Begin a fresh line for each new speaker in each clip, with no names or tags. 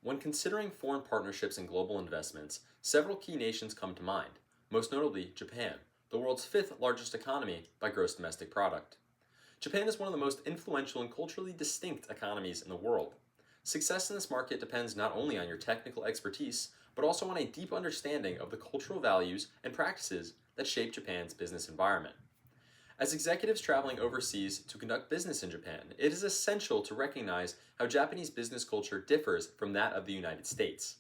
When considering foreign partnerships and global investments, several key nations come to mind, most notably Japan, the world's fifth largest economy by gross domestic product. Japan is one of the most influential and culturally distinct economies in the world. Success in this market depends not only on your technical expertise, but also on a deep understanding of the cultural values and practices that shape Japan's business environment. As executives traveling overseas to conduct business in Japan, it is essential to recognize how Japanese business culture differs from that of the United States.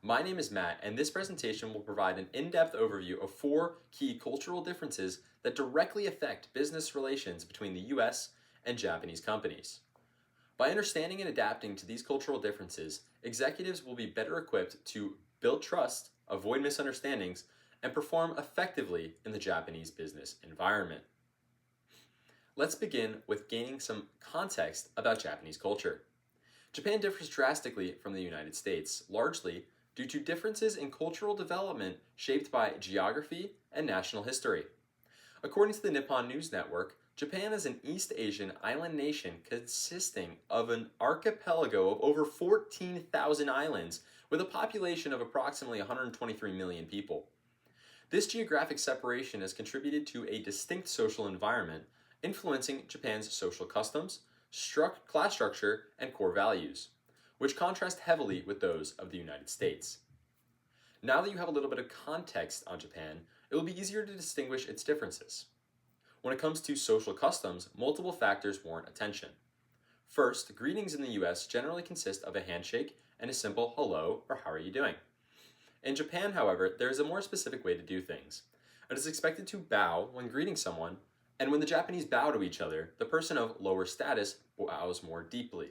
My name is Matt, and this presentation will provide an in-depth overview of four key cultural differences that directly affect business relations between the US and Japanese companies. By understanding and adapting to these cultural differences, executives will be better equipped to build trust, avoid misunderstandings, and perform effectively in the Japanese business environment. Let's begin with gaining some context about Japanese culture. Japan differs drastically from the United States, largely due to differences in cultural development shaped by geography and national history. According to the Nippon News Network, Japan is an East Asian island nation consisting of an archipelago of over 14,000 islands with a population of approximately 123 million people. This geographic separation has contributed to a distinct social environment, influencing Japan's social customs, class structure, and core values, which contrast heavily with those of the United States. Now that you have a little bit of context on Japan, it will be easier to distinguish its differences. When it comes to social customs, multiple factors warrant attention. First, greetings in the US generally consist of a handshake and a simple hello or how are you doing. In Japan, however, there is a more specific way to do things. It is expected to bow when greeting someone, and when the Japanese bow to each other, the person of lower status bows more deeply.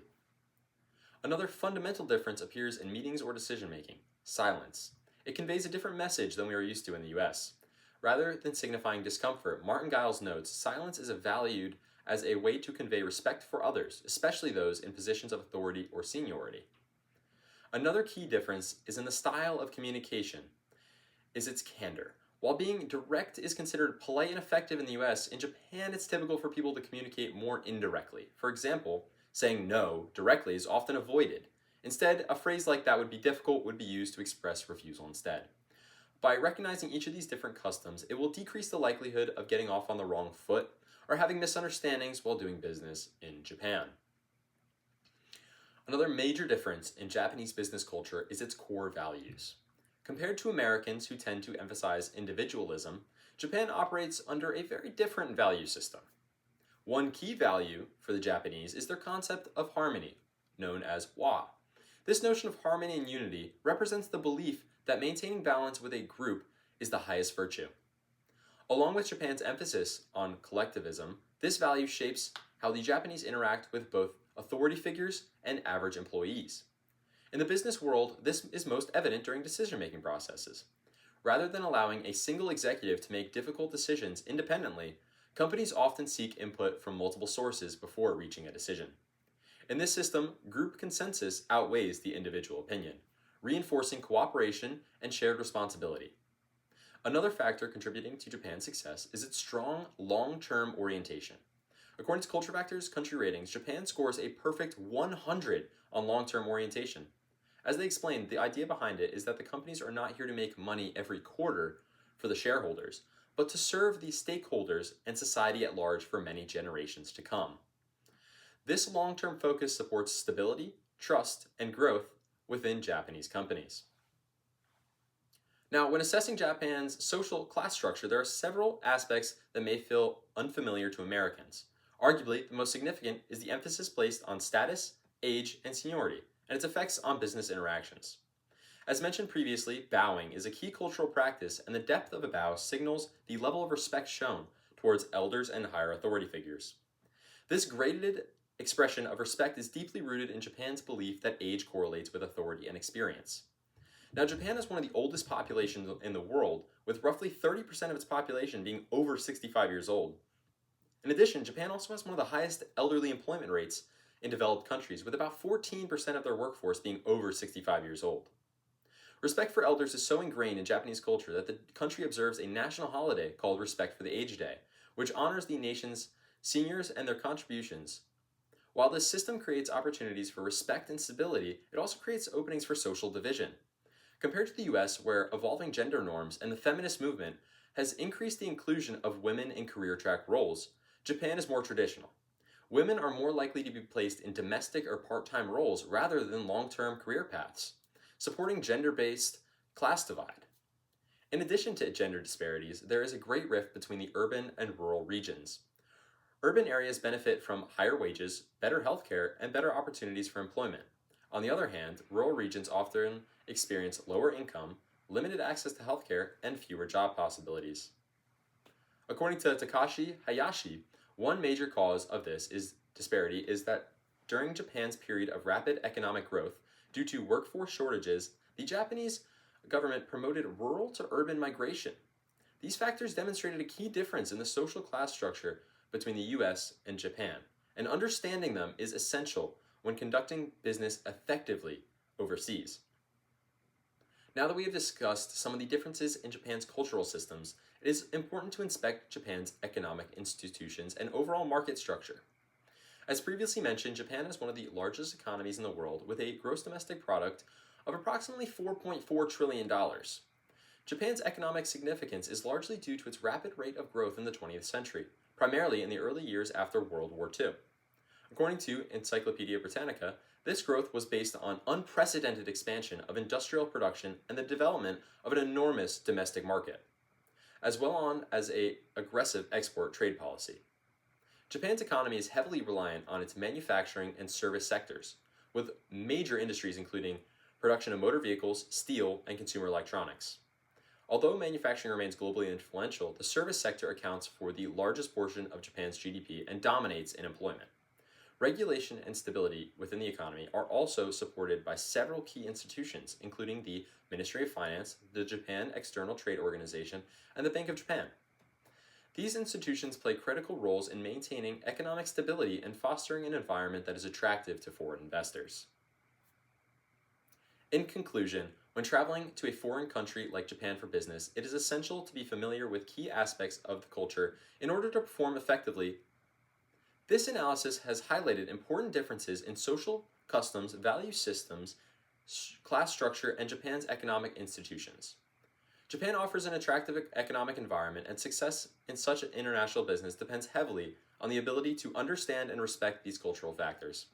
Another fundamental difference appears in meetings or decision making: silence. It conveys a different message than we are used to in the US. Rather than signifying discomfort, Martin Giles notes silence is valued as a way to convey respect for others, especially those in positions of authority or seniority. Another key difference is in the style of communication, is its candor. While being direct is considered polite and effective in the US, in Japan it's typical for people to communicate more indirectly. For example, saying no directly is often avoided. Instead, a phrase like that would be used to express refusal instead. By recognizing each of these different customs, it will decrease the likelihood of getting off on the wrong foot or having misunderstandings while doing business in Japan. Another major difference in Japanese business culture is its core values. Compared to Americans who tend to emphasize individualism, Japan operates under a very different value system. One key value for the Japanese is their concept of harmony, known as wa. This notion of harmony and unity represents the belief that maintaining balance with a group is the highest virtue. Along with Japan's emphasis on collectivism, this value shapes how the Japanese interact with both authority figures and average employees. In the business world, this is most evident during decision-making processes. Rather than allowing a single executive to make difficult decisions independently, companies often seek input from multiple sources before reaching a decision. In this system, group consensus outweighs the individual opinion, reinforcing cooperation and shared responsibility. Another factor contributing to Japan's success is its strong long-term orientation. According to Culture Factor's country ratings, Japan scores a perfect 100 on long-term orientation. As they explained, the idea behind it is that the companies are not here to make money every quarter for the shareholders, but to serve the stakeholders and society at large for many generations to come. This long-term focus supports stability, trust, and growth within Japanese companies. Now, when assessing Japan's social class structure, there are several aspects that may feel unfamiliar to Americans. Arguably, the most significant is the emphasis placed on status, age, and seniority, and its effects on business interactions. As mentioned previously, bowing is a key cultural practice, and the depth of a bow signals the level of respect shown towards elders and higher authority figures. This graded expression of respect is deeply rooted in Japan's belief that age correlates with authority and experience. Now, Japan is one of the oldest populations in the world, with roughly 30% of its population being over 65 years old. In addition, Japan also has one of the highest elderly employment rates in developed countries, with about 14% of their workforce being over 65 years old. Respect for elders is so ingrained in Japanese culture that the country observes a national holiday called Respect for the Aged Day, which honors the nation's seniors and their contributions. While this system creates opportunities for respect and stability, it also creates openings for social division. Compared to the US, where evolving gender norms and the feminist movement has increased the inclusion of women in career track roles, Japan is more traditional. Women are more likely to be placed in domestic or part time roles rather than long term career paths, supporting gender based class divide. In addition to gender disparities, there is a great rift between the urban and rural regions. Urban areas benefit from higher wages, better healthcare, and better opportunities for employment. On the other hand, rural regions often experience lower income, limited access to healthcare, and fewer job possibilities. According to Takashi Hayashi, one major cause of this disparity is that during Japan's period of rapid economic growth, due to workforce shortages, the Japanese government promoted rural to urban migration. These factors demonstrated a key difference in the social class structure between the US and Japan, and understanding them is essential when conducting business effectively overseas. Now that we have discussed some of the differences in Japan's cultural systems, it is important to inspect Japan's economic institutions and overall market structure. As previously mentioned, Japan is one of the largest economies in the world with a gross domestic product of approximately $4.4 trillion. Japan's economic significance is largely due to its rapid rate of growth in the 20th century, primarily in the early years after World War II. According to Encyclopedia Britannica, this growth was based on unprecedented expansion of industrial production and the development of an enormous domestic market, as well as an aggressive export trade policy. Japan's economy is heavily reliant on its manufacturing and service sectors, with major industries including production of motor vehicles, steel, and consumer electronics. Although manufacturing remains globally influential, the service sector accounts for the largest portion of Japan's GDP and dominates in employment. Regulation and stability within the economy are also supported by several key institutions, including the Ministry of Finance, the Japan External Trade Organization, and the Bank of Japan. These institutions play critical roles in maintaining economic stability and fostering an environment that is attractive to foreign investors. In conclusion, when traveling to a foreign country like Japan for business, it is essential to be familiar with key aspects of the culture in order to perform effectively. This analysis has highlighted important differences in social customs, value systems, class structure, and Japan's economic institutions. Japan offers an attractive economic environment, and success in such an international business depends heavily on the ability to understand and respect these cultural factors.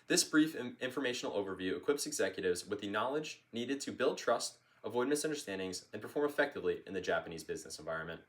This brief informational overview equips executives with the knowledge needed to build trust, avoid misunderstandings, and perform effectively in the Japanese business environment.